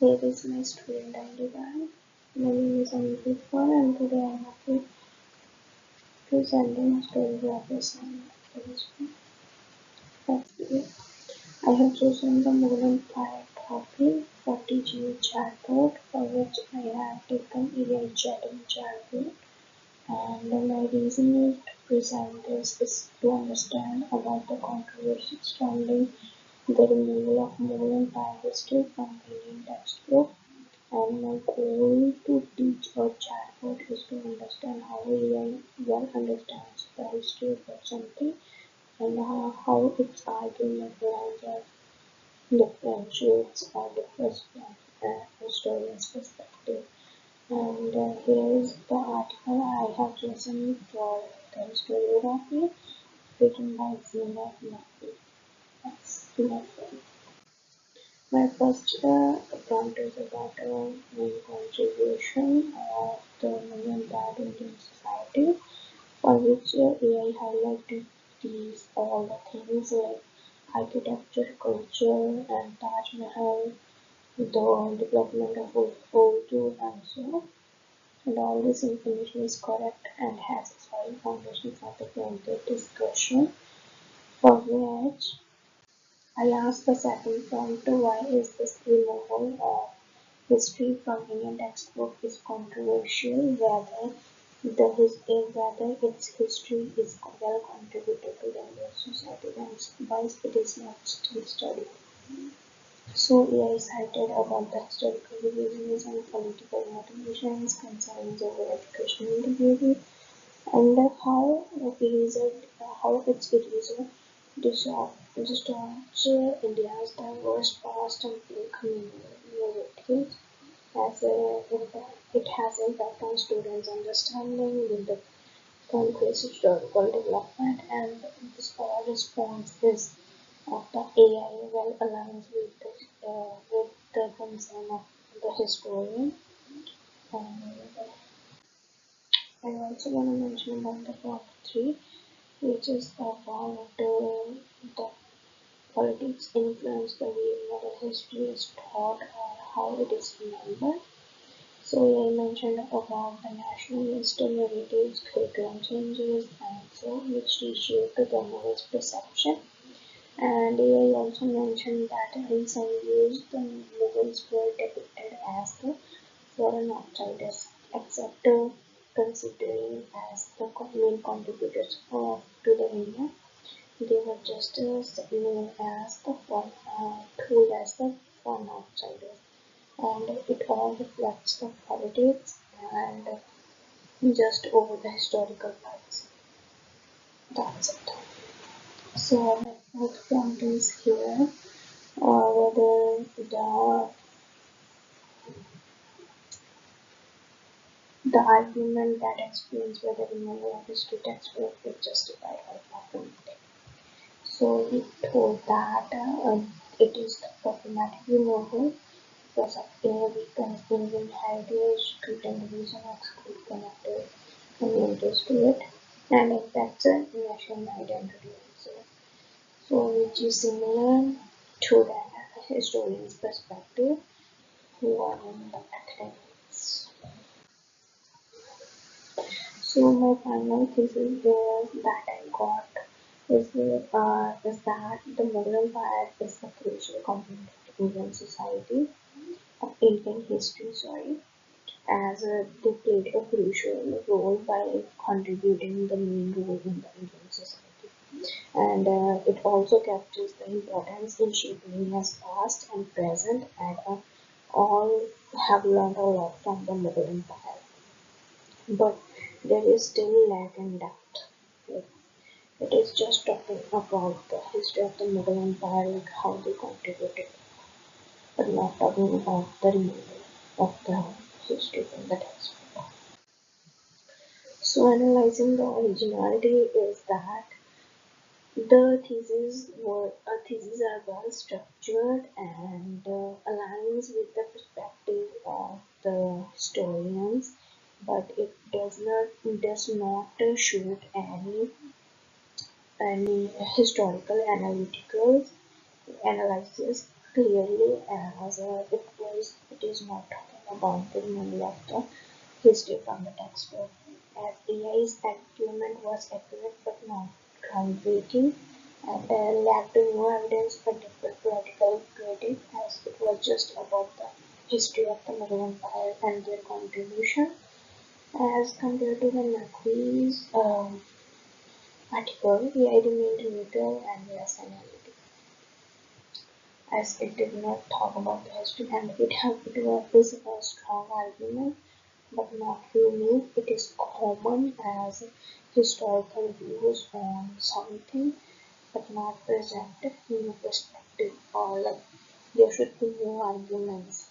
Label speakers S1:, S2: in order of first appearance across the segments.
S1: Here is my student ID card. My name is Anupika and today I am presenting a story of assignment for this one. Let's begin. I have chosen the Mughal Empire topic for teaching chatbot, for which I have taken AI chatting chatbot, and my reason is to present this is to understand about the controversy surrounding the removal of Mughal Empire history from Indian textbook. And my goal to teach a chatbot is to understand how AI well understands the history of something and how its argument lines of differentiates or differs from a historian's perspective. And here is the article I have chosen for the historiography written by Zina Murphy. That's Murphy. My first prompt is about the main contribution of the Muslim Bad Indian society, for which AI highlighted these all the things like architecture, culture, and Taj Mahal, the development of Urdu, and so on. And all this information is correct and has a solid foundation for the further discussion, for which I asked the second prompt, why is this removal of history from Indian textbook is controversial, whether its history is well contributed to the Indian society and why it is not still studied. So AI cited about the historical revisionism, political motivations, concerns over educational integrity, and how its eraser distorts India's diverse past and narratives. It has impact on students' understanding with the country's historical development, and this response is of the AI well aligns with the concern of the historian. And I also want to mention about the part 3, which is about the politics influence the way moral history is taught or how it is remembered. So I mentioned about the nationalist narratives, curriculum changes, and so which reshaped the moral perception. And I also mentioned that in some views the Mughals were depicted as the foreign outsiders, except considering as the main contributors to the India. They were just known as the tool as the foreign outsiders, and it all reflects the politics and just over the historical facts. That's it. So my fourth point is here, whether the argument that explains whether removal of history textbook is justified or problematic. So we told that it is problematic removal because of weakens Indian heritage, threaten the reason of school connected communities to it, and impacts national identity also. So which is similar to the historian's perspective who are in the academics. So my final thesis that I got is that the Mughal Empire is a crucial component of Indian society, of Indian history, sorry, as they played a crucial role by contributing the main role in the Indian society. And it also captures the importance in shaping India's past and present, and all have learned a lot from the Mughal Empire. But there is still lack in depth. Like, it is just talking about the history of the Mughal Empire, like how they contributed, but not talking about the removal of the history from the textbook. So analyzing the originality is that the theses are well structured and aligns with the perspective of the historians, but it does not shoot any historical analytical analysis clearly, as it is not talking about the removal of the history from the textbook, as AI's argument was accurate but not groundbreaking, and lacked no evidence for deeper political critique, as it was just about the history of the Mughal Empire and their contribution, as compared to the Naqvi's article. AI remained neutral and less analytical, as it did not talk about the history, and is a strong argument but not unique. It is common as historical views on something but not present new perspective, or like there should be new arguments,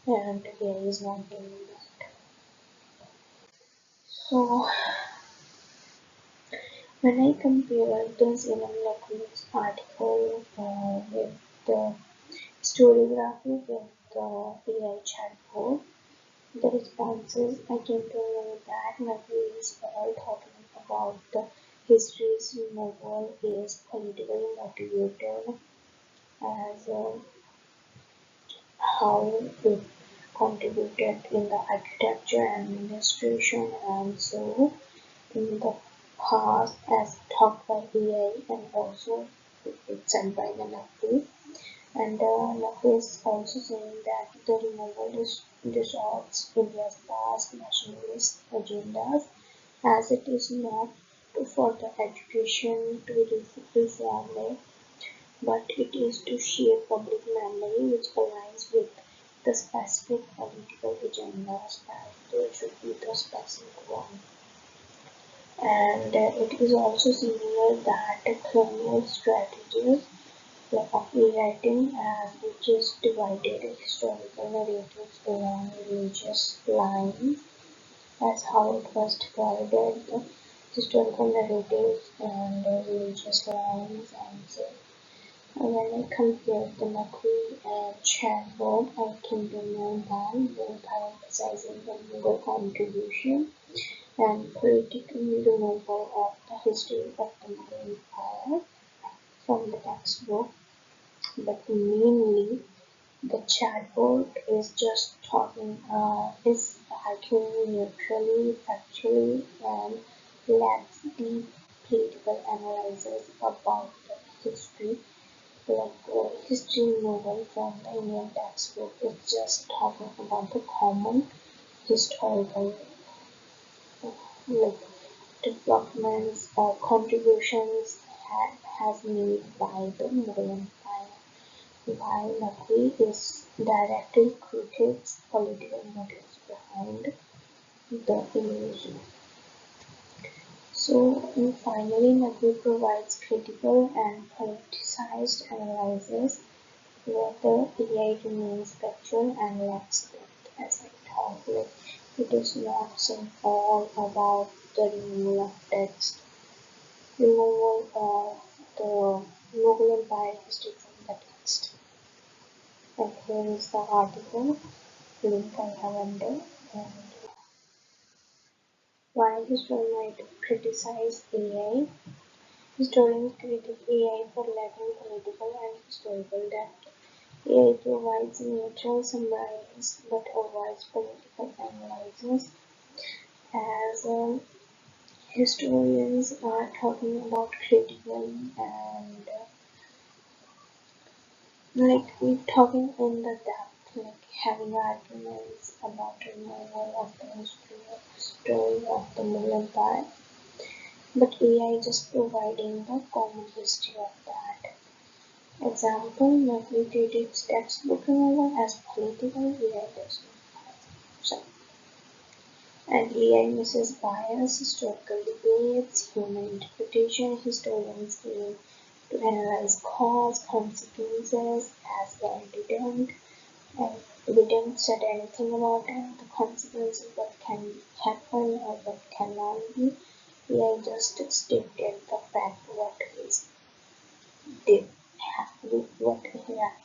S1: and AI is not doing that. So when I compare this Ilan Lakwi's article with the historiography with the AI chatbot, the responses, I came to know that Lakwi is all talking about the history's novel is politically motivated, as how it contributed in the architecture and administration, and so in the past as taught by AI, and also it's said by the Lakwi. And Lakwi is also saying that the removal distorts India's past nationalist agendas, as it is not to further education to reform it, but it is to shape public memory which aligns with the specific political agendas, as there should be the specific one. And it is also similar that colonial strategies like of rewriting, as which is divided historical narratives along religious lines, as how it was divided the historical narratives and religious lines, and so when I compare the Naqvi and chatbot, I came to know that both are emphasizing the Mughal contribution and political removal of the history of the Mughal Empire from the textbook, but mainly the chatbot is just is arguing neutrally, factually, and lacks deep political analysis about the history. Like history novel from the Indian textbook is just talking about the common historical like developments or contributions has made by the Mughal Empire, while Naqvi is directly critiques political motives behind the invasion. So, and finally, Naqvi provides critical and politicized analysis, whether AI remains factual and lacks depth, as I thought. Like, it is not saying all about the removal of text, removal of the Mughal Empire history from the text. And here is the article link I have under. And why historians might criticize AI. Historians critique AI for lacking political and historical depth. AI provides neutral summaries but avoids political analysis, as historians are talking about critically and like we're talking in the depth, like having arguments about removal of the story of the Mughal Empire, but AI just providing the common history of that. Example, Mercury its textbook removal as political AI does not. So, and AI misses bias, historical debates, human interpretation. Historians aim to analyze cause, consequences, as AI didn't, and we didn't said anything about it, the consequences, what can happen or what cannot be. AI just stated the fact what is did what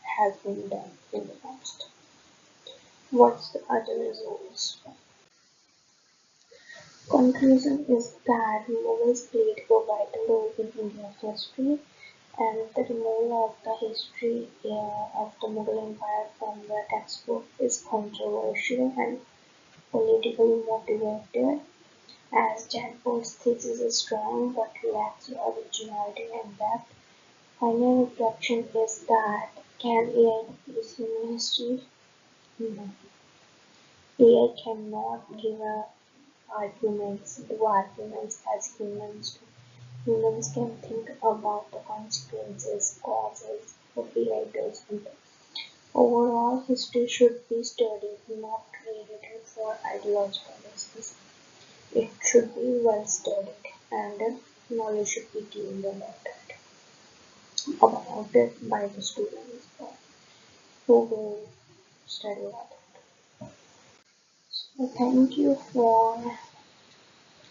S1: has been done in the past. What's the other results? Conclusion is that Mughals played a vital role in Indian history, and the removal of the history of the Mughal Empire from the textbook is controversial and politically motivated, as Chatbot's thesis is strong but lacks originality and depth. Final reflection is that can AI replace human history? No. AI cannot give arguments as humans do. Humans can think about the consequences, causes, AI doesn't. Overall, history should be studied, not credited for ideological reasons. It should be well studied, and knowledge should be gained about it by the students who will study about it. So thank you for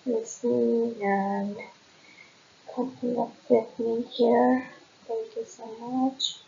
S1: listening and coming up with me here. Thank you so much.